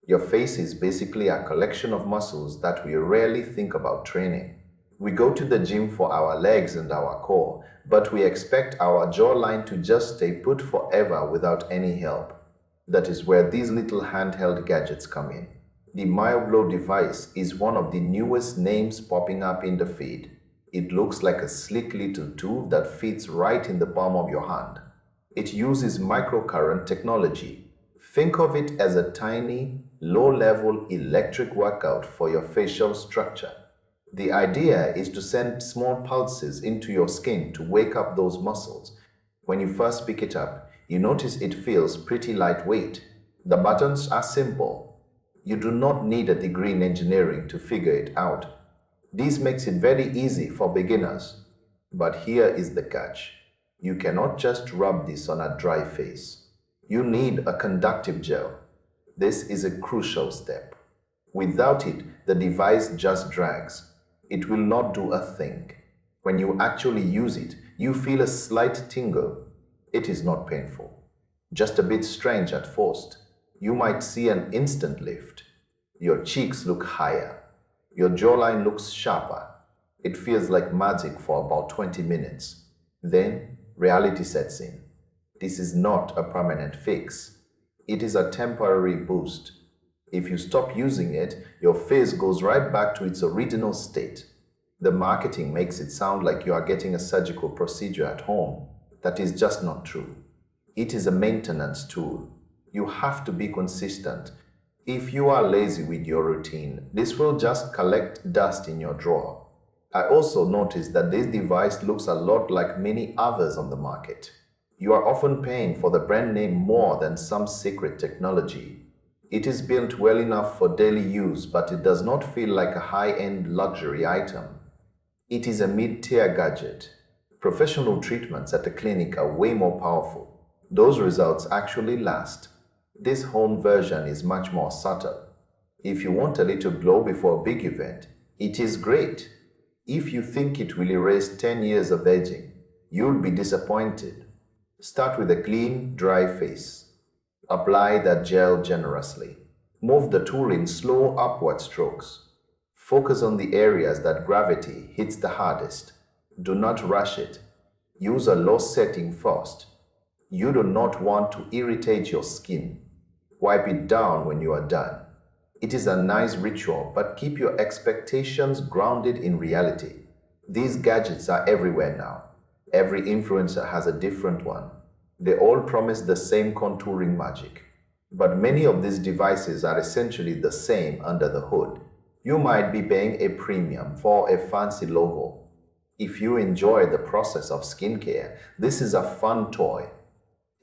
Your face is basically a collection of muscles that we rarely think about training. We go to the gym for our legs and our core, but we expect our jawline to just stay put forever without any help. That is where these little handheld gadgets come in. The Myoglow device is one of the newest names popping up in the feed. It looks like a sleek little tool that fits right in the palm of your hand. It uses microcurrent technology. Think of it as a tiny, low-level electric workout for your facial structure. The idea is to send small pulses into your skin to wake up those muscles. When you first pick it up, you notice it feels pretty lightweight. The buttons are simple. You do not need a degree in engineering to figure it out. This makes it very easy for beginners. But here is the catch. You cannot just rub this on a dry face. You need a conductive gel. This is a crucial step. Without it, the device just drags. It will not do a thing. When you actually use it, you feel a slight tingle. It is not painful. Just a bit strange at first. You might see an instant lift. Your cheeks look higher. Your jawline looks sharper. It feels like magic for about 20 minutes. Then, reality sets in. This is not a permanent fix. It is a temporary boost. If you stop using it, your face goes right back to its original state. The marketing makes it sound like you are getting a surgical procedure at home. That is just not true. It is a maintenance tool. You have to be consistent. If you are lazy with your routine, this will just collect dust in your drawer. I also noticed that this device looks a lot like many others on the market. You are often paying for the brand name more than some secret technology. It is built well enough for daily use, but it does not feel like a high-end luxury item. It is a mid-tier gadget. Professional treatments at a clinic are way more powerful. Those results actually last. This home version is much more subtle. If you want a little glow before a big event, it is great. If you think it will erase 10 years of aging, you'll be disappointed. Start with a clean, dry face. Apply that gel generously. Move the tool in slow upward strokes. Focus on the areas that gravity hits the hardest. Do not rush it. Use a low setting first. You do not want to irritate your skin. Wipe it down when you are done. It is a nice ritual, but keep your expectations grounded in reality. These gadgets are everywhere now. Every influencer has a different one. They all promise the same contouring magic. But many of these devices are essentially the same under the hood. You might be paying a premium for a fancy logo. If you enjoy the process of skincare, this is a fun toy.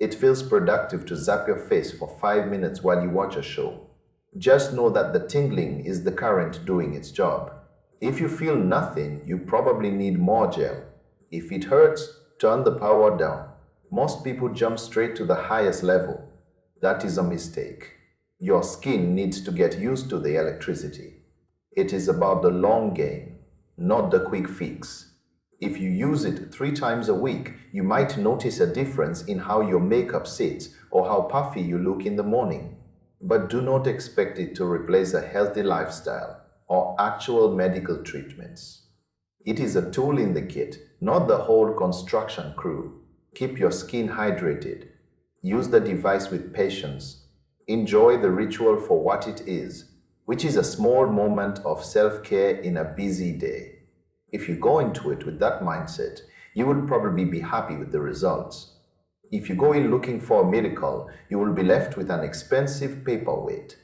It feels productive to zap your face for 5 minutes while you watch a show. Just know that the tingling is the current doing its job. If you feel nothing, you probably need more gel. If it hurts, turn the power down. Most people jump straight to the highest level. That is a mistake. Your skin needs to get used to the electricity. It is about the long game, not the quick fix. If you use it 3 times a week, you might notice a difference in how your makeup sits or how puffy you look in the morning. But do not expect it to replace a healthy lifestyle or actual medical treatments. It is a tool in the kit, not the whole construction crew. Keep your skin hydrated. Use the device with patience. Enjoy the ritual for what it is, which is a small moment of self-care in a busy day. If you go into it with that mindset, you will probably be happy with the results. If you go in looking for a miracle, you will be left with an expensive paperweight.